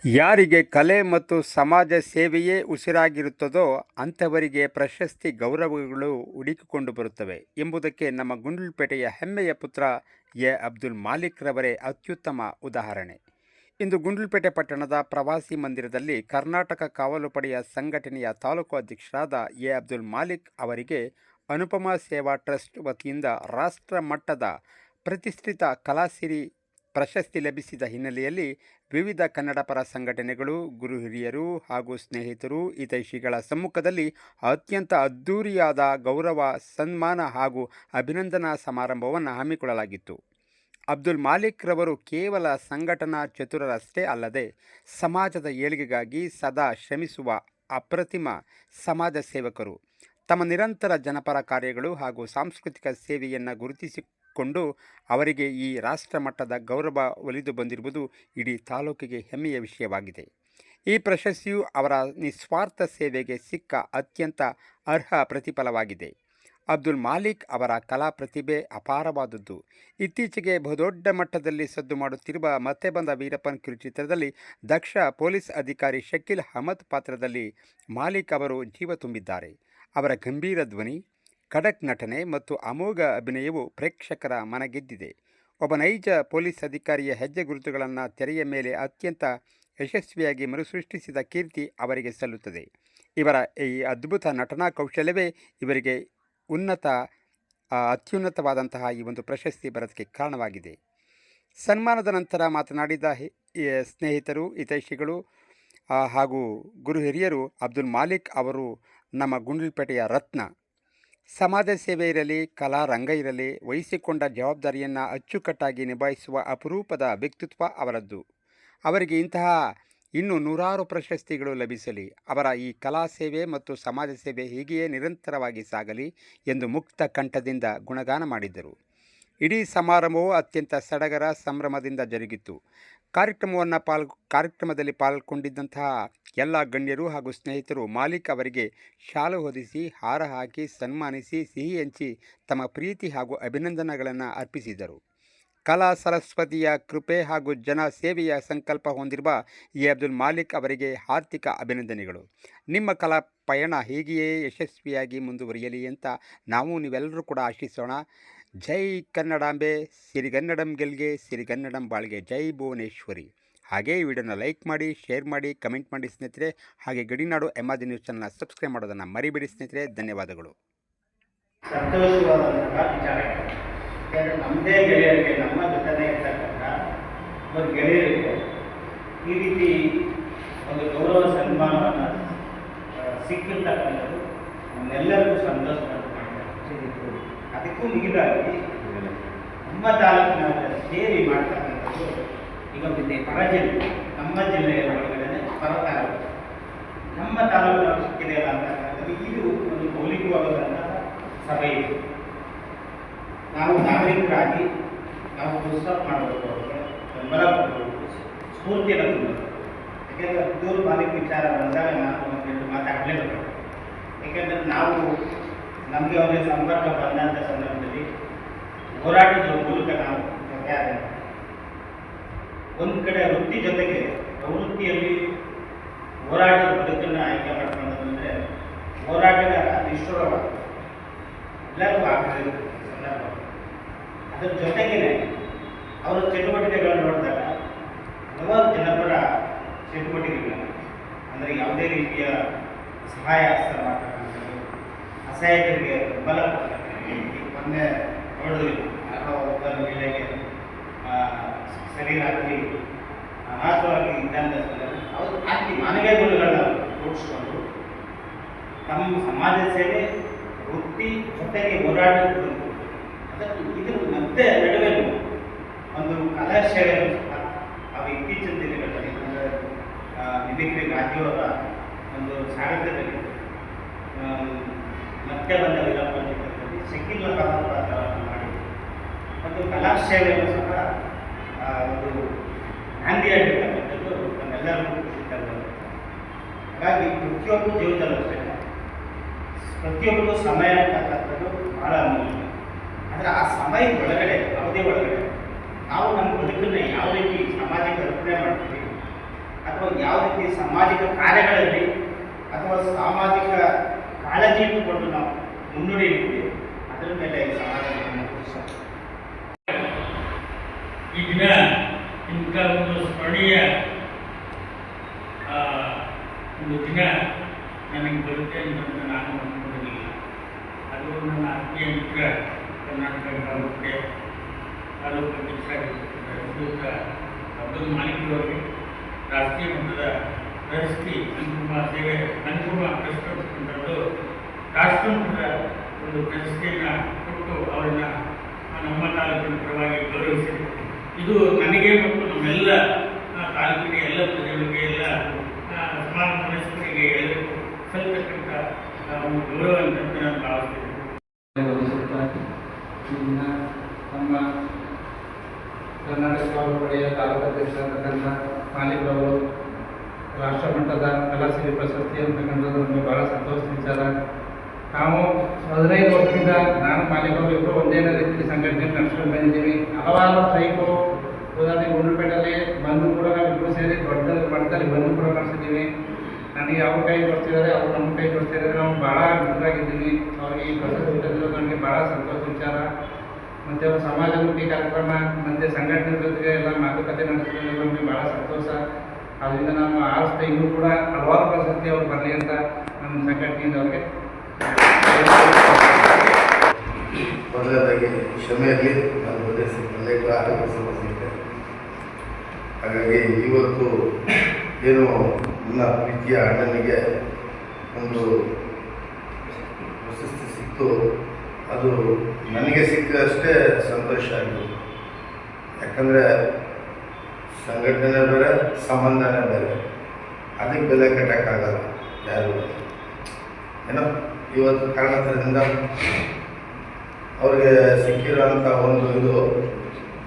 ಯಾರಿಗೆ ಕಲೆ ಮತ್ತು ಸಮಾಜ ಸೇವೆಯೇ ಉಸಿರಾಗಿರುತ್ತದೋ ಅಂಥವರಿಗೆ ಪ್ರಶಸ್ತಿ ಗೌರವಗಳು ಹುಡುಕಿಕೊಂಡು ಬರುತ್ತವೆ ಎಂಬುದಕ್ಕೆ ನಮ್ಮ ಗುಂಡ್ಲುಪೇಟೆಯ ಹೆಮ್ಮೆಯ ಪುತ್ರ ಅಬ್ದುಲ್ ಮಾಲಿಕ್ ರವರೇ ಅತ್ಯುತ್ತಮ ಉದಾಹರಣೆ. ಇಂದು ಗುಂಡ್ಲುಪೇಟೆ ಪಟ್ಟಣದ ಪ್ರವಾಸಿ ಮಂದಿರದಲ್ಲಿ ಕರ್ನಾಟಕ ಕಾವಲು ಪಡೆಯ ಸಂಘಟನೆಯ ತಾಲೂಕು ಅಧ್ಯಕ್ಷರಾದ ಅಬ್ದುಲ್ ಮಾಲಿಕ್ ಅವರಿಗೆ ಅನುಪಮ ಸೇವಾ ಟ್ರಸ್ಟ್ ವತಿಯಿಂದ ರಾಷ್ಟ್ರ ಮಟ್ಟದ ಪ್ರತಿಷ್ಠಿತ ಕಲಾಸಿರಿ ಪ್ರಶಸ್ತಿ ಲಭಿಸಿದ ಹಿನ್ನೆಲೆಯಲ್ಲಿ ವಿವಿಧ ಕನ್ನಡಪರ ಸಂಘಟನೆಗಳು, ಗುರು ಹಿರಿಯರು ಹಾಗೂ ಸ್ನೇಹಿತರು, ಹಿತೈಷಿಗಳ ಸಮ್ಮುಖದಲ್ಲಿ ಅತ್ಯಂತ ಅದ್ಧೂರಿಯಾದ ಗೌರವ ಸನ್ಮಾನ ಹಾಗೂ ಅಭಿನಂದನಾ ಸಮಾರಂಭವನ್ನು ಹಮ್ಮಿಕೊಳ್ಳಲಾಗಿತ್ತು. ಅಬ್ದುಲ್ ಮಾಲಿಕ್ ರವರು ಕೇವಲ ಸಂಘಟನಾ ಚತುರರಷ್ಟೇ ಅಲ್ಲದೆ ಸಮಾಜದ ಏಳಿಗೆಗಾಗಿ ಸದಾ ಶ್ರಮಿಸುವ ಅಪ್ರತಿಮ ಸಮಾಜ ಸೇವಕರು. ತಮ್ಮ ನಿರಂತರ ಜನಪರ ಕಾರ್ಯಗಳು ಹಾಗೂ ಸಾಂಸ್ಕೃತಿಕ ಸೇವೆಯನ್ನು ಗುರುತಿಸಿಕೊಂಡು ಅವರಿಗೆ ಈ ರಾಷ್ಟ್ರ ಮಟ್ಟದ ಗೌರವ ಒಲಿದು ಬಂದಿರುವುದು ಇಡೀ ತಾಲೂಕಿಗೆ ಹೆಮ್ಮೆಯ ವಿಷಯವಾಗಿದೆ. ಈ ಪ್ರಶಸ್ತಿಯು ಅವರ ನಿಸ್ವಾರ್ಥ ಸೇವೆಗೆ ಸಿಕ್ಕ ಅತ್ಯಂತ ಅರ್ಹ ಪ್ರತಿಫಲವಾಗಿದೆ. ಅಬ್ದುಲ್ ಮಾಲಿಕ್ ಅವರ ಕಲಾ ಪ್ರತಿಭೆ ಅಪಾರವಾದದ್ದು. ಇತ್ತೀಚೆಗೆ ಬಹುದೊಡ್ಡ ಮಟ್ಟದಲ್ಲಿ ಸದ್ದು ಮಾಡುತ್ತಿರುವ ಮತ್ತೆ ಬಂದ ವೀರಪ್ಪನ್ ಕಿರುಚಿತ್ರದಲ್ಲಿ ದಕ್ಷ ಪೊಲೀಸ್ ಅಧಿಕಾರಿ ಶಕೀಲ್ ಅಹಮದ್ ಪಾತ್ರದಲ್ಲಿ ಮಾಲಿಕ್ ಅವರು ಜೀವ ತುಂಬಿದ್ದಾರೆ. ಅವರ ಗಂಭೀರ ಧ್ವನಿ, ಖಡಕ್ ನಟನೆ ಮತ್ತು ಅಮೋಘ ಅಭಿನಯವು ಪ್ರೇಕ್ಷಕರ ಮನಗೆದ್ದಿದೆ. ಒಬ್ಬ ನೈಜ ಪೊಲೀಸ್ ಅಧಿಕಾರಿಯ ಹೆಜ್ಜೆ ಗುರುತುಗಳನ್ನು ತೆರೆಯ ಮೇಲೆ ಅತ್ಯಂತ ಯಶಸ್ವಿಯಾಗಿ ಮರುಸೃಷ್ಟಿಸಿದ ಕೀರ್ತಿ ಅವರಿಗೆ ಸಲ್ಲುತ್ತದೆ. ಇವರ ಈ ಅದ್ಭುತ ನಟನಾ ಕೌಶಲ್ಯವೇ ಇವರಿಗೆ ಅತ್ಯುನ್ನತವಾದಂತಹ ಈ ಒಂದು ಪ್ರಶಸ್ತಿ ಬರೋದಕ್ಕೆ ಕಾರಣವಾಗಿದೆ. ಸನ್ಮಾನದ ನಂತರ ಮಾತನಾಡಿದ ಸ್ನೇಹಿತರು, ಹಿತೈಷಿಗಳು ಹಾಗೂ ಗುರು ಹಿರಿಯರು, ಅಬ್ದುಲ್ ಮಾಲಿಕ್ ಅವರು ನಮ್ಮ ಗುಂಡ್ಲುಪೇಟೆಯ ರತ್ನ. ಸಮಾಜ ಸೇವೆ ಇರಲಿ, ಕಲಾ ರಂಗ ಇರಲಿ, ವಹಿಸಿಕೊಂಡ ಜವಾಬ್ದಾರಿಯನ್ನು ಅಚ್ಚುಕಟ್ಟಾಗಿ ನಿಭಾಯಿಸುವ ಅಪರೂಪದ ವ್ಯಕ್ತಿತ್ವ ಅವರದ್ದು. ಅವರಿಗೆ ಇಂತಹ ಇನ್ನೂ ನೂರಾರು ಪ್ರಶಸ್ತಿಗಳು ಲಭಿಸಲಿ. ಅವರ ಈ ಕಲಾ ಸೇವೆ ಮತ್ತು ಸಮಾಜ ಸೇವೆ ಹೀಗೆಯೇ ನಿರಂತರವಾಗಿ ಸಾಗಲಿ ಎಂದು ಮುಕ್ತ ಕಂಠದಿಂದ ಗುಣಗಾನ ಮಾಡಿದ್ದರು. ಇಡೀ ಸಮಾರಂಭವು ಅತ್ಯಂತ ಸಡಗರ ಸಂಭ್ರಮದಿಂದ ಜರುಗಿತು. ಕಾರ್ಯಕ್ರಮದಲ್ಲಿ ಪಾಲ್ಗೊಂಡಿದ್ದಂತಹ ಎಲ್ಲ ಗಣ್ಯರು ಹಾಗೂ ಸ್ನೇಹಿತರು ಮಾಲಿಕ್ ಅವರಿಗೆ ಶಾಲು ಹೊದಿಸಿ, ಹಾರ ಹಾಕಿ, ಸನ್ಮಾನಿಸಿ, ಸಿಹಿ ಹಂಚಿ ತಮ್ಮ ಪ್ರೀತಿ ಹಾಗೂ ಅಭಿನಂದನೆಗಳನ್ನು ಅರ್ಪಿಸಿದರು. ಕಲಾ ಸರಸ್ವತಿಯ ಕೃಪೆ ಹಾಗೂ ಜನ ಸೇವೆಯ ಸಂಕಲ್ಪ ಹೊಂದಿರುವ ಅಬ್ದುಲ್ ಮಾಲಿಕ್ ಅವರಿಗೆ ಹಾರ್ದಿಕ ಅಭಿನಂದನೆಗಳು. ನಿಮ್ಮ ಕಲಾ ಪಯಣ ಹೀಗೆಯೇ ಯಶಸ್ವಿಯಾಗಿ ಮುಂದುವರಿಯಲಿ ಅಂತ ನೀವೆಲ್ಲರೂ ಕೂಡ ಆಶಿಸೋಣ. ಜೈ ಕನ್ನಡಾಂಬೆ, ಸಿರಿಗನ್ನಡಂ ಗೆಲ್ಗೆ, ಸಿರಿಗನ್ನಡಂ ಬಾಳ್ಗೆ. ಜೈ ಭುವನೇಶ್ವರಿ. ಹಾಗೆ ಈ ವಿಡಿಯೋನ ಲೈಕ್ ಮಾಡಿ, ಶೇರ್ ಮಾಡಿ, ಕಮೆಂಟ್ ಮಾಡಿ ಸ್ನೇಹಿತರೆ. ಹಾಗೆ ಗಡಿನಾಡು ಎಮ್ಮಾದಿ ನ್ಯೂಸ್ ಚಾನಲ್ನ ಸಬ್ಸ್ಕ್ರೈಬ್ ಮಾಡೋದನ್ನು ಮರಿಬೇಡಿ ಸ್ನೇಹಿತರೆ. ಧನ್ಯವಾದಗಳು. ನಮ್ಮದೇ ಗೆಳೆಯರಿಗೆ, ನಮ್ಮ ಜೊತೆನೇ ಇರ್ತಕ್ಕಂಥ ಒಂದು ಗೆಳೆಯರಿಗೆ ಈ ರೀತಿ ಒಂದು ಗೌರವ ಸನ್ಮಾನವನ್ನು ಸಿಕ್ಕಿರ್ತಕ್ಕಂಥದ್ದು ನಮ್ಮೆಲ್ಲರಿಗೂ ಸಂತೋಷ ಪಡ್ತಕ್ಕಂಥದ್ದು. ಅದಕ್ಕೂ ಮಿಗಿಲಾಗಿ ನಮ್ಮ ತಾಲೂಕಿನ ಸೇರಿ ಮಾಡ್ತಕ್ಕಂಥದ್ದು ಈಗ ಜಿಲ್ಲೆ, ನಮ್ಮ ಜಿಲ್ಲೆಯ ಒಳಗಡೆ ತಾಲೂಕು, ನಮ್ಮ ತಾಲೂಕಿನ ಸಿಕ್ಕಿದೆ ಅಂತಕ್ಕಂಥದ್ದು ಇದು ಒಂದು ಮೌಲಿಕವಾದಂತಹ ಸಭೆ. ಇದು ನಾವು ನಾಗರಿಕರಾಗಿ ನಾವು ಪ್ರೋತ್ಸಾಹ ಮಾಡಬೇಕು, ಅವರಿಗೆ ಬೆಂಬಲ ಕೊಡಬೇಕು, ಸ್ಫೂರ್ತಿಯನ್ನು ತುಂಬಬೇಕು. ಯಾಕೆಂದರೆ ಅಬ್ದುಲ್ ಮಾಲಿಕ್ ವಿಚಾರ ಬಂದಾಗ ನಾವು ಒಂದು ಮಾತಾಡಲೇಬೇಕು. ಏಕೆಂದರೆ ನಾವು ನಮಗೆ ಅವರಿಗೆ ಸಂಪರ್ಕ ಬಂದಂಥ ಸಂದರ್ಭದಲ್ಲಿ ಹೋರಾಟದ ಮೂಲಕ ನಾವು ಜೊತೆ ಆದ ಒಂದು ಕಡೆ ವೃತ್ತಿ ಜೊತೆಗೆ ಪ್ರವೃತ್ತಿಯಲ್ಲಿ ಹೋರಾಟದ ಬದುಕನ್ನು ಆಯ್ಕೆ ಮಾಡ್ಕೊಂಡಂದರೆ ಹೋರಾಟಗಾರ ನಿಷ್ಠುರವಾದ ಎಲ್ಲರಿಗೂ ಆಗಬೇಕು ಸಂದರ್ಭ. ಅದರ ಜೊತೆಗೇ ಅವರ ಚಟುವಟಿಕೆಗಳನ್ನು ನೋಡಿದಾಗ ಹಲವಾರು ಜನಪರ ಚಟುವಟಿಕೆಗಳು, ಅಂದರೆ ಯಾವುದೇ ರೀತಿಯ ಸಹಾಯ ಹಸ್ತ ಮಾಡ್ತಕ್ಕಂಥದ್ದು, ಅಸಹಾಯಕರಿಗೆ ಬೆಂಬಲ ಕೊಡ್ತಕ್ಕಂಥದ್ದು. ಮೊನ್ನೆ ನೋಡಿದ್ವಿ, ಯಾರೋ ಒಬ್ಬರ ಮಹಿಳೆಗೆ ಶರೀರಾಗಿ ಅನಾಥವಾಗಿ ಇದ್ದಂಥ ಅವರು ಹಾಕಿ ಮಾನವೀಯತೆಗಳನ್ನ ರೂಢಿಸ್ಕೊಂಡು ತಮ್ಮ ಸಮಾಜ ಸೇವೆ ವೃತ್ತಿ ಜೊತೆಗೆ ಹೋರಾಟದ ಇದ್ರ ಮತ್ತೆ ನಡುವೆ ಒಂದು ಕಲಾ ಸೇವೆ ಅವು ಇತ್ತೀಚಿನ ದಿನಗಳಲ್ಲಿ ಮಿಮಿಕ್ರಿ ರಾಜ್ಯವರ ಒಂದು ಸಾಹಿತ್ಯದಲ್ಲಿ ಮತ್ತೆ ಬಂದ ವೀರಪ್ಪನ್ ಚಿತ್ರದಲ್ಲಿ ಶಕೀಲ್ ಅಹಮದ್ ಪಾತ್ರವನ್ನು ಮಾಡಿ ಮತ್ತು ಕಲಾ ಸೇವೆಯನ್ನು ಸಹ ಒಂದು ನಾಂದಿಯಾಗಿರ್ತಕ್ಕಂಥದ್ದು ನಮ್ಮೆಲ್ಲರಿಗೂ ಖುಷಿ ತರುತ್ತದೆ. ಹಾಗಾಗಿ ಪ್ರತಿಯೊಬ್ಬ ಜೀವನದಲ್ಲೂ ಅಷ್ಟೇ ಪ್ರತಿಯೊಬ್ಬರಿಗೂ ಸಮಯ ಅಂತಕ್ಕಂಥದ್ದು ಬಹಳ ಅಮೂಲ್ಯ. ಆದರೆ ಆ ಸಮಯದ ಒಳಗಡೆ, ಅವಧಿ ಒಳಗಡೆ ನಾವು ನಮ್ಮ ಬದುಕನ್ನು ಯಾವ ರೀತಿ ಸಮಾಜಕ್ಕೆ ಅರ್ಪಣೆ ಮಾಡ್ತೀವಿ, ಅದು ಅಥವಾ ಯಾವ ರೀತಿ ಸಾಮಾಜಿಕ ಕಾರ್ಯಗಳಲ್ಲಿ ಅಥವಾ ಸಾಮಾಜಿಕ ಕಾಳಜಿ ಇಟ್ಟುಕೊಂಡು ನಾವು ಮುನ್ನಡೆಯುತ್ತೀವಿ ಅದರ ಮೇಲೆ ಈ ಸಮಾಜವನ್ನು ಈ ದಿನ ಇಂಥ ಒಂದು ಸ್ಮರಣೀಯ ಒಂದು ದಿನ ನನಗೆ ಬರುತ್ತೆ ಅಂತ ನಾನು ಅಂದ್ಕೊಂಡಿರಲಿಲ್ಲ. ಅದು ನನ್ನ ಆತ್ಮೀಯ ಮಿತ್ರ ಕರ್ನಾಟಕ ತಾಲೂಕಿಗೆ ತಾಲೂಕು ಅಧ್ಯಕ್ಷರಾಗಿರ್ತಕ್ಕಂಥ ಶ್ರೀಯುತ ಅಬ್ದುಲ್ ಮಾಲಿಕ್ ಅವರಿಗೆ ರಾಷ್ಟ್ರೀಯ ಮಟ್ಟದ ಪ್ರಶಸ್ತಿ ಅನುಪಮ ಟ್ರಸ್ಟ್ ಅಂತಕ್ಕಂಥದ್ದು ರಾಷ್ಟ್ರ ಮಟ್ಟದ ಒಂದು ಪ್ರಶಸ್ತಿಯನ್ನು ಕೊಟ್ಟು ಅವರನ್ನು ನಮ್ಮ ತಾಲೂಕಿನ ಪರವಾಗಿ ಗೌರವಿಸಿದೆ. ಇದು ನನಗೆ ಮತ್ತು ನಮ್ಮೆಲ್ಲ ತಾಲೂಕಿನ ಎಲ್ಲ ಪ್ರಜೆಗಳಿಗೆ ಎಲ್ಲ ಸಮಾನ ಮನಸ್ಕರಿಗೆ ಎಲ್ಲರಿಗೂ ಸಲ್ಲತಕ್ಕಂಥ ಒಂದು ಗೌರವ ಅಂತ ನಾನು ಭಾವಿಸ್ತೇನೆ. ನಮ್ಮ ಕರ್ನಾಟಕ ಪಡೆಯ ತಾಲೂಕು ಅಧ್ಯಕ್ಷರಾದಂಥ ಮಾಲೀಕರವರು ರಾಷ್ಟ್ರ ಮಟ್ಟದ ಕಲಾಸಿರಿ ಪ್ರಶಸ್ತಿ ಅಂತಕ್ಕಂಥದ್ದು ನಮಗೆ ಭಾಳ ಸಂತೋಷದ ವಿಚಾರ. ನಾವು 15 ವರ್ಷದಿಂದ ನಾನು ಮಾಲೀಕರು ಇಬ್ಬರು ಒಂದೇ ರೀತಿ ಸಂಘಟನೆ ನಡೆಸ್ಕೊಂಡು ಬಂದಿದ್ದೀವಿ. ಹಲವಾರು ಸ್ಟ್ರೈಕು ಉದಾಹರಣೆ ಗುಂಡ್ಲುಪೇಟೆಯಲ್ಲಿ ಬಂದು ಕೂಡ ನಾವಿಬ್ಬರು ಸೇರಿ ಮಟ್ಟದಲ್ಲಿ ಬಂದು ಕೂಡ ನಡೆಸಿದ್ದೀವಿ. ನನಗೆ ಅವ್ರ ಕೈ ಕೊಡ್ತಿದ್ದಾರೆ, ಅವರು ನಮ್ಮ ಕೈ ಕೊಡ್ತಿದ್ದಾರೆ. ನಾವು ಭಾಳ ಮಿತ್ರರಾಗಿದ್ದೀವಿ. ಅವ್ರಿಗೆ ಈ ಪ್ರಶಸ್ತಿ ಕೊಟ್ಟಿರೋದು ನನಗೆ ಭಾಳ ಸಂತೋಷ ವಿಚಾರ. ಮತ್ತು ಅವರು ಸಮಾಜಮುಖಿ ಕಾರ್ಯಕ್ರಮ ಮತ್ತು ಸಂಘಟನೆ ಜೊತೆಗೆ ಎಲ್ಲ ಮಾತುಕತೆ ನಡೆಸಿದ್ರೆ ನಮಗೆ ಭಾಳ ಸಂತೋಷ. ಅದರಿಂದ ನಾವು ಆರಿಸ್ತಾ ಇನ್ನೂ ಕೂಡ ಹಲವಾರು ಪ್ರಶಸ್ತಿ ಅವ್ರು ಬರಲಿ ಅಂತ ನಮ್ಮ ಸಂಘಟನೆಯಿಂದ ಅವ್ರಿಗೆ ಮೊದಲನೇದಾಗಿ ಕ್ಷಮೆ ಇರಲಿ, ನನ್ನ ಬಗ್ಗೆ ಅನೇಕ ಆರೋಗ್ಯ ಸಮಸ್ಯೆ ಇದೆ. ಹಾಗಾಗಿ ಇವತ್ತು ಏನು ನನ್ನ ಪ್ರೀತಿಯ ಅಣ್ಣನಿಗೆ ಒಂದು ಪ್ರಶಸ್ತಿ ಸಿಕ್ತು, ಅದು ನನಗೆ ಸಿಕ್ಕಿದಷ್ಟೇ ಸಂತೋಷ ಆಯಿತು. ಯಾಕಂದರೆ ಸಂಘಟನೆ ಬೇರೆ, ಸಂಬಂಧನೇ ಬೇರೆ. ಅದಕ್ಕೆ ಬೆಲೆ ಕಟ್ಟೋಕ್ಕಾಗಲ್ಲ ಯಾರು. ಏನೋ ಇವತ್ತು ಕಾರಣದಿಂದ ಅವ್ರಿಗೆ ಸಿಕ್ಕಿರೋಂಥ ಒಂದು ಇದು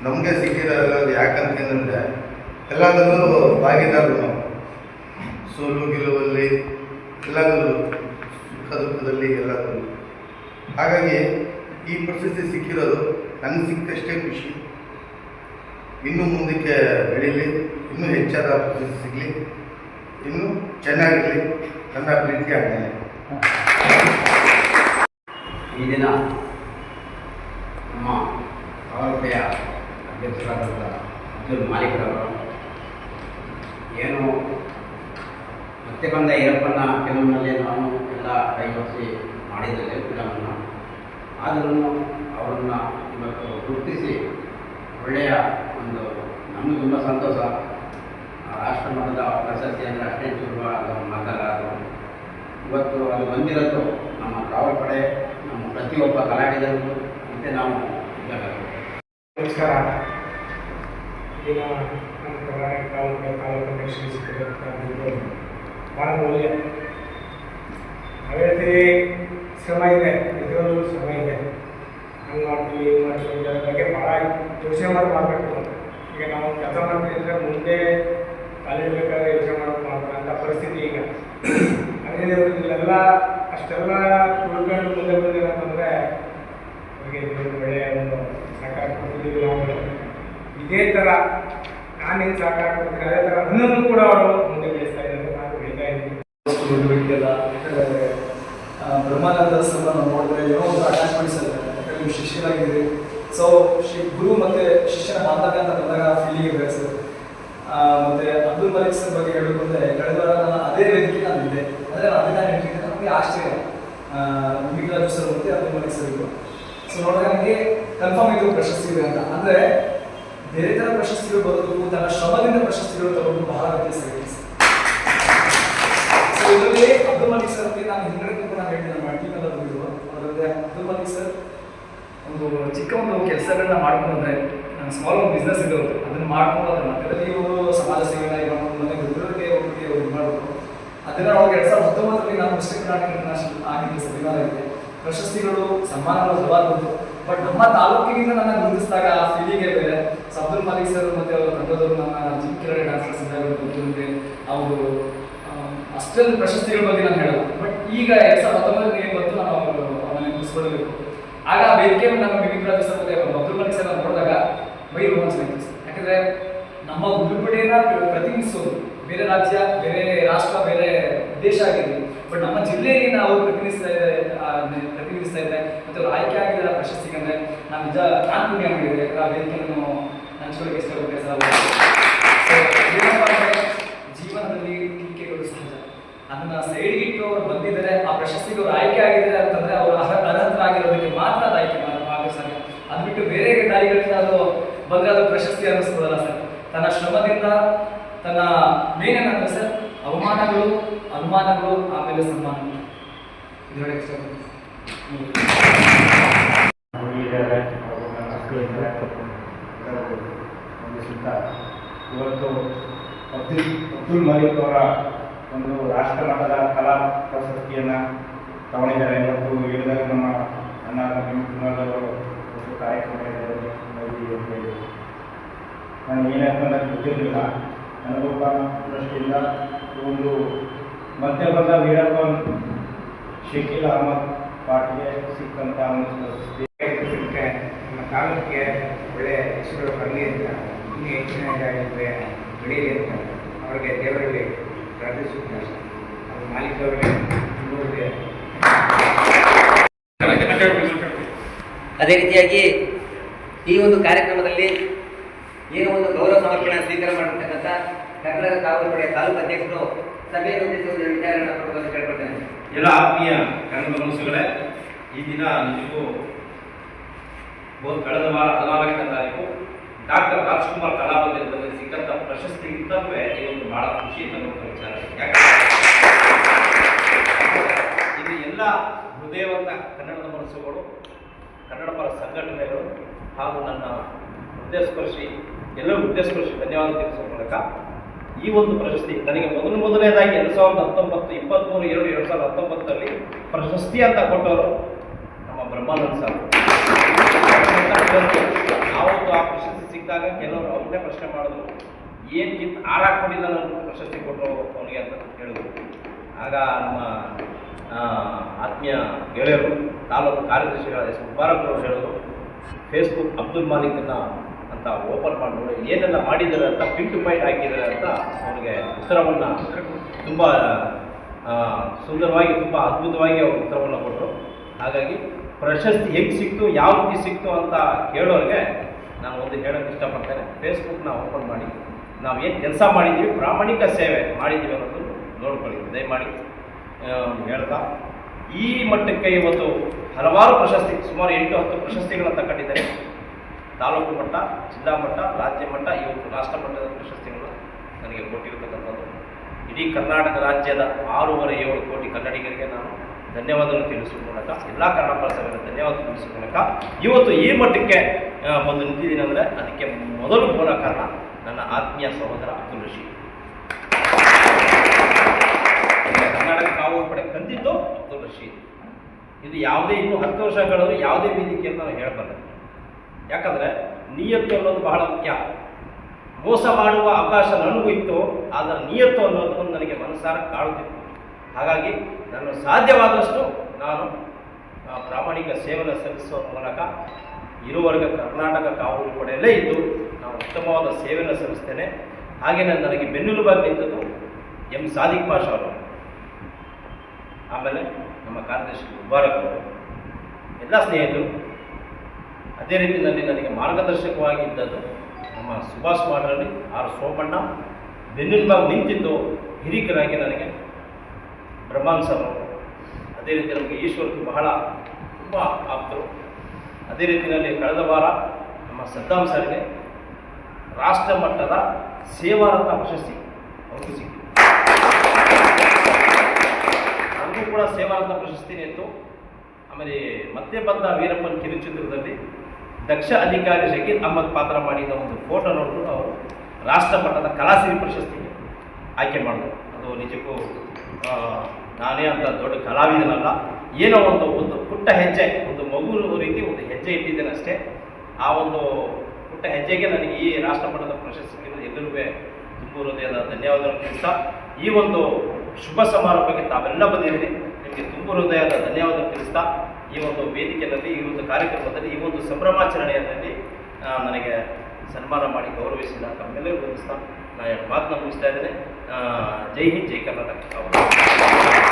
ನಮಗೆ ಸಿಕ್ಕಿರೋದು ಯಾಕಂತಂದರೆ ಎಲ್ಲದರಲ್ಲೂ ಭಾಗಿದಾರರು ನಾವು. ಸೋಲು ಗೆಲುವಲ್ಲಿ ಎಲ್ಲದರಲ್ಲೂ, ಸುಖ ದುಃಖದಲ್ಲಿ ಎಲ್ಲದರಲ್ಲೂ. ಹಾಗಾಗಿ ಈ ಪ್ರಶಸ್ತಿ ಸಿಕ್ಕಿರೋದು ನನಗೆ ಸಿಕ್ಕಷ್ಟೇ ಖುಷಿ. ಇನ್ನೂ ಮುಂದಕ್ಕೆ ಬೆಳೀಲಿ, ಇನ್ನೂ ಹೆಚ್ಚಾದ ಪ್ರಶಸ್ತಿ ಸಿಗಲಿ, ಇನ್ನೂ ಚೆನ್ನಾಗಿರಲಿ. ನನ್ನ ಪ್ರೀತಿ ಆಗ್ತಾನೆ. ಈ ದಿನ ನಮ್ಮ ತಾಲೂಕೆಯ ಅಧ್ಯಕ್ಷರಾದಂಥ ಅಬ್ದುಲ್ ಮಾಲೀಕ್ರವರು ಏನು ಮತ್ತೆ ಬಂದ ಈರಪ್ಪನ ಫಿಲಮ್ನಲ್ಲಿ ನಾನು ಎಲ್ಲ ಕೈವಸಿ ಮಾಡಿದ್ದೇನೆ ಫಿಲಮನ್ನು. ಆದರೂ ಅವರನ್ನು ಇವತ್ತು ಗುರುತಿಸಿ ಒಳ್ಳೆಯ ಒಂದು ನಮಗೆ ತುಂಬ ಸಂತೋಷ. ರಾಷ್ಟ್ರ ಮಟ್ಟದ ಪ್ರಶಸ್ತಿ ಅಂದರೆ ಅಷ್ಟೇ ಸುಲಭ ಅದು ಮಾತಲ್ಲ. ಅದು ಇವತ್ತು ಅದು ಬಂದಿರೋದು ನಮ್ಮ ಕಾವಲು ಪಡೆ, ನಮ್ಮ ಪ್ರತಿಯೊಬ್ಬ ಕಲಾವಿದರಿಗೂ ಮತ್ತು ನಾವು ನಮಸ್ಕಾರ. ಈಗ ನಮ್ಮ ಕರ್ನಾಟಕ ತಾಲೂಕು ಅಧ್ಯಕ್ಷರು ಸಿಕ್ಕಿರೋದು ಭಾಳ ಒಳ್ಳೆಯ. ನಾವು ಹೇಳ್ತೀವಿ ಶ್ರಮ ಇದೆ, ನಿಜವಾಗ್ಲೂ ಶ್ರಮ ಇದೆ. ಹಂಗೆ ಮಾಡ್ತೀವಿ, ಹಿಂಗೆ ಮಾಡ್ತೀವಿ, ಇದರ ಬಗ್ಗೆ ಭಾಳ ಯೋಚನೆ ಮಾಡಬೇಕು. ಈಗ ನಾವು ಕೆಲಸ ಮಾಡ್ತೀವಿ ಅಂದರೆ ಮುಂದೆ ಕಾಲಿಡಬೇಕಾದ್ರೆ ಯೋಚನೆ ಮಾಡಬೇಕು ಅಂತ ಪರಿಸ್ಥಿತಿ ಈಗ. ಅದೇ ಇಲ್ಲೆಲ್ಲ ಅಷ್ಟೆಲ್ಲ ಉಳ್ಕೊಂಡು ಮುಂದೆ ಬಂದಿಲ್ಲ ಅಂತಂದರೆ ಅವರಿಗೆ ಒಳ್ಳೆಯ ಒಂದು ಸಹಕಾರ ಕೊಡ್ತಿದ್ದೀವಿ ನಾವು. ಇದೇ ಥರ ನಾನೇನು ಸಹಕಾರ ಕೊಡ್ತೀನಿ ಅದೇ ಥರ ನನ್ನನ್ನು ಕೂಡ ಅವರು ಮುಂದೆ ಬೆಳೆಸ್ತಾ ಇದ್ದಾರೆ. ನಾನು ಬೆಳೀತಾ ಇದ್ದೀನಿ. ವ್ಯಕ್ತಿಯಲ್ಲ, ಯಾಕಂದರೆ ಬ್ರಹ್ಮಾನಂದ ಸರ್ ನಾವು ನೋಡಿದ್ರೆ ಏನೋ ಒಂದು ಅಟ್ಯಾಚ್ಮೆಂಟ್ಸ್ ಇದೆ. ಯಾಕಂದರೆ ನೀವು ಶಿಷ್ಯರಾಗಿದ್ದೀರಿ. ಸೊ ಗುರು ಮತ್ತು ಶಿಷ್ಯನ ಬಾಂಧವ್ಯ ಅಂತ ಬಂದಾಗ ಫೀಲಿಂಗ್ ಇದೆ ಸರ್. ಮತ್ತು ಅಬ್ದುಲ್ ಮಲಿಕ್ ಸರ್ ಬಗ್ಗೆ ಹೇಳಬೇಕಂದ್ರೆ ಕಳೆದ ವಾರ ನಾನು ಅದೇ ವೇದಿಕೆ ನಾನು ಇದ್ದೆ. ಅಂದರೆ ನಾನು ಅದನ್ನ ಹೇಳ್ತಿದ್ದೆ, ನಮಗೆ ಆಶ್ಚರ್ಯ ಮಿಮಿಕ್ರಾಜು ಸರ್ ಮತ್ತು ಅಬ್ದುಲ್ ಮಲಿಕ್ ಸರ್ ಇದ್ದರು. ಸೊ ನೋಡಿದಾಗ ನನಗೆ ಕನ್ಫರ್ಮ್ ಇದು ಪ್ರಶಸ್ತಿ ಇದೆ ಅಂತ. ಅಂದರೆ ಬೇರೆ ಥರ ಪ್ರಶಸ್ತಿಗಳು ಬರೋದಕ್ಕೂ ತನ್ನ ಶ್ರಮದಿಂದ ಪ್ರಶಸ್ತಿಗಳು ತಗೊಂಡು ಬಹಳ ವ್ಯತ್ಯಾಸ ಇದೆ. ಸೊ ಇದರಲ್ಲಿ ಅಬ್ದುಲ್ ಮಲಿಕ್ ಸರ್ ನಾನು ಹಿಂಗಡೆ ಕೂಡ ನಾನು ಹೇಳ್ತೀನಿ, ನಮ್ಮ ಟೀಮೆಲ್ಲ ಬಂದಿರುವ ಅದರಲ್ಲಿ ಅಬ್ದುಲ್ ಮಲಿಕ್ ಸರ್ ಒಂದು ಚಿಕ್ಕ ಒಂದು ಕೆಲಸಗಳನ್ನ ಮಾಡ್ಕೊಂಡ್ರೆ ನನ್ನ ಸ್ಮಾಲ್ ಒಂದು ಬಿಸ್ನೆಸ್ ಇದೆ, ಅದನ್ನು ಮಾಡ್ಕೊಂಡು ಅದನ್ನು ಅದರಲ್ಲಿ ಇವರು ಸಮಾಜ ಸೇವೆನ ಈಗ ಮತ್ತೆ ಗುರುಗಳಿಗೆ ಒಟ್ಟಿಗೆ ಇದು ಮಾಡಬೇಕು. ಅದನ್ನು ಅವ್ರಿಗೆ 2019ರಲ್ಲಿ ನಾನು ಮಿಸ್ಟರ್ ಕರ್ನಾಟಕ ಇಂಟರ್ನ್ಯಾಷನಲ್ ಆಗಿದ್ದೆ ಸೆಮಿನಾರ್ ಪ್ರಶಸ್ತಿಗಳು ಸನ್ಮಾನಗಳು ಹಲವಾರು. ಬಟ್ ನಮ್ಮ ತಾಲೂಕಿನಿಂದ ನನ್ನ ಗುರುತಿಸಿದಾಗ ಆ ಫೀಲಿಂಗೇ ಬೇರೆ. ಸೊ ಅಬ್ದುಲ್ ಮಲಿಕ್ ಸರ್ ಮತ್ತು ಅವರ ತಂಡದವರು ನನ್ನ ಜಿಮ್ ಕಿರಣ್ ಡಾನ್ಸರ್ಸ್ ಇದ್ದಾಗ ಗೊತ್ತಿರುತ್ತೆ. ಅವರು ಅಷ್ಟೊಂದು ಪ್ರಶಸ್ತಿಗಳ ಬಗ್ಗೆ ನಾನು ಹೇಳಲ್ಲ. ಬಟ್ ಈಗ 2019 ಏನು ಬಂತು ನಾನು ಅವನ್ನ ನೆನಪಿಸ್ಕೊಳ್ಬೇಕು. ಆಗ ಆ ವೇದಿಕೆಯನ್ನು ನಮ್ಮ ಮಿಮಿಕ್ರಾಜು ಸರ್ ಮತ್ತು ಅಬ್ದುಲ್ ಮಲಿಕ್ ಸರ್ ನೋಡಿದಾಗ ಮೈ ರೋಮಾಂಚನ ಆಯಿತು. ಯಾಕಂದರೆ ನಮ್ಮ ಗುಂಡ್ಲುಪೇಟೆಯನ್ನ ಪ್ರತಿನಿಧಿಸೋದು. ಬೇರೆ ರಾಜ್ಯ, ಬೇರೆ ರಾಷ್ಟ್ರ, ಬೇರೆ ದೇಶ ಆಗಿದೆ, ಬಟ್ ನಮ್ಮ ಜಿಲ್ಲೆಯಲ್ಲಿ ನಾವು ಪ್ರತಿನಿಧಿಸ್ತಾ ಇದ್ದಾರೆ ಮತ್ತು ಅವ್ರು ಆಯ್ಕೆ ಆಗಿದ್ದಾರೆ ಪ್ರಶಸ್ತಿಗೆ ಅಂದರೆ ನಾನು ನಿಜ ನಾನು ಪುಣ್ಯ ಮಾಡಿದೆ. ಆ ವೇದಿಕೆಯನ್ನು ಹಂಚ್ಕೊಳ್ಳಿಕ್ಕೆ ಇಷ್ಟಪಡ್ತೇನೆ ಸರ್. ಸೊ ಏನಪ್ಪ ಅಂದರೆ ಜೀವನದಲ್ಲಿ ಟೀಕೆಗಳು ಸಹಜ. ಅದನ್ನ ಸೈಡ್ಗಿಟ್ಟು ಅವ್ರು ಬಂದಿದ್ದಾರೆ, ಆ ಪ್ರಶಸ್ತಿಗೆ ಅವ್ರು ಆಯ್ಕೆ ಆಗಿದ್ದಾರೆ ಅಂತಂದ್ರೆ ಅವರು ಅರ್ಹತರಾಗಿರೋದಕ್ಕೆ ಮಾತ್ರ ಅದು ಆಯ್ಕೆ ಆಗೋ ಸರ್. ಅದು ಬಿಟ್ಟು ಬೇರೆ ದಾರಿಗಳಿಂದ ಅದು ಬಂದರೆ ಅದು ಪ್ರಶಸ್ತಿ ಅನ್ನಿಸ್ಬೋದಲ್ಲ ಸರ್. ತನ್ನ ಶ್ರಮದಿಂದ ತನ್ನ ಮೇನೇನಂದ್ರೆ ಸರ್ ಅವಮಾನಗಳು, ಅನುಮಾನಗಳು, ಆಮೇಲೆ ಸನ್ಮಾನ. ಇದರೊಳಗೆ ಇಷ್ಟಪಡ್ತೀನಿ. ಇವತ್ತು ಅಬ್ದುಲ್ ಮಲಿಕ್ ಅವರ ಒಂದು ರಾಷ್ಟ್ರ ಮಟ್ಟದ ಕಲಾ ಪ್ರಶಸ್ತಿಯನ್ನು ತಗೊಂಡಿದ್ದಾರೆ. ಇವತ್ತು ಹೇಳಿದಾಗ ನಮ್ಮ ಅಣ್ಣ ಕುಮಾರದವರು ಒಂದು ಕಾರ್ಯಕ್ರಮ ನಾನು ಏನಾಗ್ತಂದ್ರೆ ಗೊತ್ತಿರಲಿಲ್ಲ. ನನಗೊಬ್ಬ ದೃಷ್ಟಿಯಿಂದ ಒಂದು ಮಧ್ಯ ಬಂದ ವೀರಪ್ಪನ್ ಶಕೀಲ್ ಅಹಮದ್ ಪಾಟ್ಗೆ ಸಿಕ್ಕಂಥ ಒಂದು ಪ್ರಶಸ್ತಿ ನಮ್ಮ ತಾಲೂಕಿಗೆ ಒಳ್ಳೆಯ ಹೆಸರು ಬರಲಿ ಅಂತ, ಇನ್ನೂ ಹೆಚ್ಚಿನ ಬೆಳೀಲಿ ಅಂತ ಅವರಿಗೆ ದೇವರಲ್ಲಿ ಪ್ರಾರ್ಥಿಸುತ್ತಾರೆ. ಅದು ಮಾಲೀಕ್ ಅವರಿಗೆ ಅದೇ ರೀತಿಯಾಗಿ ಈ ಒಂದು ಕಾರ್ಯಕ್ರಮದಲ್ಲಿ ಏನು ಒಂದು ಗೌರವ ಸಮರ್ಪಣೆ ಸ್ವೀಕಾರ ಮಾಡಿರ್ತಕ್ಕಂಥ ಕರ್ನಾಟಕ ಕಾವಲು ಪಡೆಯ ತಾಲೂಕು ಅಧ್ಯಕ್ಷರು ಸಭೆಯನ್ನು ಉದ್ದೇಶಿಸಿ ವಿಚಾರಗಳನ್ನು ಕೊಡುವಂತೆ ಕೇಳ್ಕೊಳ್ತೇನೆ. ಎಲ್ಲ ಆತ್ಮೀಯ ಕನ್ನಡ ಮನಸ್ಸುಗಳೇ, ಈ ದಿನ ನಿಜಕ್ಕೂ ಕಳೆದ ವಾರ 14ನೇ ತಾರೀಕು ಡಾಕ್ಟರ್ ರಾಜ್ಕುಮಾರ್ ಕಲಾಮಂದಿರದಲ್ಲಿ ಸಿಕ್ಕಂಥ ಪ್ರಶಸ್ತಿಗಿಂತಲೂ ಈ ಒಂದು ಬಹಳ ಖುಷಿ ತರುವಂಥ ವಿಚಾರ. ಯಾಕಂದರೆ ಇಲ್ಲಿ ಎಲ್ಲ ಹೃದಯವಂತ ಕನ್ನಡದ ಮನಸ್ಸುಗಳು, ಕನ್ನಡ ಪರ ಸಂಘಟನೆಗಳು ಹಾಗೂ ನನ್ನ ಹೃದಯಸ್ಪರ್ಶಿ ಎಲ್ಲರೂ ಹೃದಯಸ್ಪರ್ಶಿ ಧನ್ಯವಾದ ತಿಳಿಸುವ ಮೂಲಕ ಈ ಒಂದು ಪ್ರಶಸ್ತಿ ನನಗೆ ಮೊದಲನೇದಾಗಿ 2019 ಪ್ರಶಸ್ತಿ ಅಂತ ಕೊಟ್ಟವರು ನಮ್ಮ ಬ್ರಹ್ಮಾನಂದ ಸರ್. ಆವತ್ತು ಆ ಪ್ರಶಸ್ತಿ ಸಿಕ್ಕಿದಾಗ ಕೆಲವರು ಅವ್ರನ್ನೇ ಪ್ರಶ್ನೆ ಮಾಡಿದ್ರು, ಏನ್ಗಿಂತ ಹಾರಾಕೊಂಡಿಲ್ಲ ನನಗೆ ಪ್ರಶಸ್ತಿ ಕೊಟ್ಟರು ಅವನಿಗೆ ಅಂತ ಹೇಳಿದ್ರು. ಆಗ ನಮ್ಮ ಆತ್ಮೀಯ ಗೆಳೆಯರು ತಾಲೂಕು ಕಾರ್ಯದರ್ಶಿಗಳಾದ ಮುಬಾರಕ್ ಅವರು ಹೇಳಿದ್ರು, ಫೇಸ್ಬುಕ್ ಅಬ್ದುಲ್ ಮಾಲಿಕ್ನ ಅಂತ ಓಪನ್ ಮಾಡಿ ನೋಡಿ ಏನೆಲ್ಲ ಮಾಡಿದ್ದಾರೆ ಅಂತ ಪಿಂಕ್ ಪಾಯಿಂಟ್ ಹಾಕಿದ್ದಾರೆ ಅಂತ ಅವನಿಗೆ ಉತ್ತರವನ್ನು ತುಂಬ ಸುಂದರವಾಗಿ, ತುಂಬ ಅದ್ಭುತವಾಗಿ ಅವರು ಉತ್ತರವನ್ನು ಕೊಟ್ಟರು. ಹಾಗಾಗಿ ಪ್ರಶಸ್ತಿ ಹೇಗೆ ಸಿಕ್ತು, ಯಾವ ರೀತಿ ಸಿಕ್ತು ಅಂತ ಕೇಳೋರಿಗೆ ನಾನು ಒಂದು ಹೇಳೋಕ್ಕೆ ಇಷ್ಟಪಡ್ತೇನೆ. ಫೇಸ್ಬುಕ್ನ ಓಪನ್ ಮಾಡಿ ನಾವು ಏನು ಕೆಲಸ ಮಾಡಿದ್ದೀವಿ, ಪ್ರಾಮಾಣಿಕ ಸೇವೆ ಮಾಡಿದ್ದೀವಿ ಅನ್ನೋದು ನೋಡ್ಕೊಳ್ಳಿ ದಯಮಾಡಿ ಹೇಳ್ತಾ, ಈ ಮಟ್ಟಕ್ಕೆ ಇವತ್ತು ಹಲವಾರು ಪ್ರಶಸ್ತಿ, ಸುಮಾರು 8-10 ಪ್ರಶಸ್ತಿಗಳನ್ನು ತಗೊಂಡಿದ್ದಾರೆ. ತಾಲೂಕು ಮಟ್ಟ, ಜಿಲ್ಲಾ ಮಟ್ಟ, ರಾಜ್ಯ ಮಟ್ಟ, ಇವತ್ತು ರಾಷ್ಟ್ರ ಮಟ್ಟದ ಪ್ರಶಸ್ತಿಗಳನ್ನು ನನಗೆ ಕೊಟ್ಟಿರತಕ್ಕಂಥದ್ದು. ಇಡೀ ಕರ್ನಾಟಕ ರಾಜ್ಯದ 6.5-7 ಕೋಟಿ ಕನ್ನಡಿಗರಿಗೆ ನಾನು ಧನ್ಯವಾದವನ್ನು ತಿಳಿಸುವ ಮೂಲಕ, ಎಲ್ಲ ಕನ್ನಡ ಭಾಷೆಗಳ ಧನ್ಯವಾದ ತಿಳಿಸುವ ಮೂಲಕ ಇವತ್ತು ಈ ಮಟ್ಟಕ್ಕೆ ಬಂದು ನಿಂತಿದ್ದೀನಿ ಅಂದರೆ ಅದಕ್ಕೆ ಮೊದಲು ಮೂಲ ಕಾರಣ ನನ್ನ ಆತ್ಮೀಯ ಸಹೋದರ ಅಬ್ದುಲ್ ರಶೀದ್. ಕರ್ನಾಟಕ ಕಾವಲು ಪಡೆ ಕಂದಿದ್ದು ಅಬ್ದುಲ್ ರಶೀದ್. ಇದು ಯಾವುದೇ ಇನ್ನೂ 10 ವರ್ಷಗಳಲ್ಲಿ ಯಾವುದೇ ವೇದಿಕೆಯನ್ನು ನಾನು ಹೇಳಬಲ್ಲ. ಯಾಕಂದರೆ ನಿಯತ್ತು ಅನ್ನೋದು ಬಹಳ ಮುಖ್ಯ. ಮೋಸ ಮಾಡುವ ಅವಕಾಶ ನನಗೂ ಇತ್ತು, ಆದರೆ ನಿಯತ್ತು ಅನ್ನೋದು ನನಗೆ ಮನಸ್ಸಾರ ಕಾಡುತ್ತಿತ್ತು. ಹಾಗಾಗಿ ನಾನು ಸಾಧ್ಯವಾದಷ್ಟು ನಾನು ಪ್ರಾಮಾಣಿಕ ಸೇವೆಯನ್ನು ಸಲ್ಲಿಸುವ ಮೂಲಕ ಇರುವವರೆಗೆ ಕರ್ನಾಟಕ ಕಾವಲು ಪಡೆಯಲ್ಲೇ ಇದ್ದು ನಾವು ಉತ್ತಮವಾದ ಸೇವೆಯನ್ನು ಸಲ್ಲಿಸ್ತೇನೆ. ಹಾಗೆಯೇ ನನಗೆ ಬೆನ್ನೆಲುಬಾಗಿ ನಿಂತದ್ದು ಎಂ ಸಾದಿಕ್ ಪಾಷಾ ಅವರು, ಆಮೇಲೆ ನಮ್ಮ ಕಾರ್ಯದರ್ಶಿ ಮುಬಾರಕ್ ಅವರು, ಎಲ್ಲ ಸ್ನೇಹಿತರು. ಅದೇ ರೀತಿಯಲ್ಲಿ ನನಗೆ ಮಾರ್ಗದರ್ಶಕವಾಗಿದ್ದದ್ದು ನಮ್ಮ ಸುಭಾಷ್ ಮಾಡ್ರಲ್ಲಿ ಆರ್ ಸೋಮಣ್ಣ, ಬೆನ್ನೆಲುಬಾಗಿ ನಿಂತಿದ್ದು ಹಿರಿಕರಾಗಿ ನನಗೆ ಬ್ರಹ್ಮಾನಂದ ಸರ್ ಅವರು. ಅದೇ ರೀತಿ ನಮಗೆ ಈಶ್ವರ್ಗೆ ಬಹಳ ತುಂಬ ಆಪ್ತರು. ಅದೇ ರೀತಿಯಲ್ಲಿ ಕಳೆದ ವಾರ ನಮ್ಮ ಸದ್ದಾಂ ಸರ್ಗೆ ರಾಷ್ಟ್ರ ಮಟ್ಟದ ಸೇವಾರತ್ನ ಪ್ರಶಸ್ತಿ ಅವ್ರಿಗೂ ಸಿಕ್ಕಿದೆ. ನನಗೂ ಕೂಡ ಸೇವಾರತ್ನ ಪ್ರಶಸ್ತಿನೇ ಇತ್ತು. ಆಮೇಲೆ ಮತ್ತೆ ಬಂದ ವೀರಪ್ಪನ್ ಕಿರುಚಿತ್ರದಲ್ಲಿ ದಕ್ಷ ಅಧಿಕಾರಿ ಶಕೀಲ್ ಅಹಮದ್ ಪಾತ್ರ ಮಾಡಿದ ಒಂದು ಫೋಟೋ ನೋಡಿದ್ರು ಅವರು ರಾಷ್ಟ್ರ ಮಟ್ಟದ ಕಲಾಸಿರಿ ಪ್ರಶಸ್ತಿಗೆ ಆಯ್ಕೆ ಮಾಡಿದ್ರು. ಅದು ನಿಜಕ್ಕೂ ನಾನೇ ಅಂತ ದೊಡ್ಡ ಕಲಾವಿದನಲ್ಲ, ಏನೋ ಒಂದು ಪುಟ್ಟ ಹೆಜ್ಜೆ, ಒಂದು ಮಗು ರೀತಿ ಒಂದು ಹೆಜ್ಜೆ ಇಟ್ಟಿದ್ದೇನೆ ಅಷ್ಟೇ. ಆ ಒಂದು ಪುಟ್ಟ ಹೆಜ್ಜೆಗೆ ನನಗೆ ಈ ರಾಷ್ಟ್ರ ಮಟ್ಟದ ಪ್ರಶಸ್ತಿ ಎಲ್ಲರಿಗೂ ತುಂಬ ಹೃದಯದ ಧನ್ಯವಾದಗಳನ್ನು ತಿಳಿಸ್ತಾ, ಈ ಒಂದು ಶುಭ ಸಮಾರಂಭಕ್ಕೆ ತಾವೆಲ್ಲ ಬಂದಿದ್ದೀರಿ, ನಿಮಗೆ ತುಂಬ ಹೃದಯದ ಧನ್ಯವಾದ ತಿಳಿಸ್ತಾ, ಈ ಒಂದು ವೇದಿಕೆಯಲ್ಲಿ, ಈ ಒಂದು ಕಾರ್ಯಕ್ರಮದಲ್ಲಿ, ಈ ಒಂದು ಸಂಭ್ರಮಾಚರಣೆಯಲ್ಲಿ ನನಗೆ ಸನ್ಮಾನ ಮಾಡಿ ಗೌರವಿಸಿದ ತಮ್ಮೆಲ್ಲರಿಗೂ ವಂದಿಸ್ತಾ ನಾನು ಮಾತನ್ನ ಮುಗಿಸ್ತಾ ಇದ್ದೇನೆ. ಜೈ ಹಿಂದ್, ಜೈ ಕರ್ನಾಟಕ.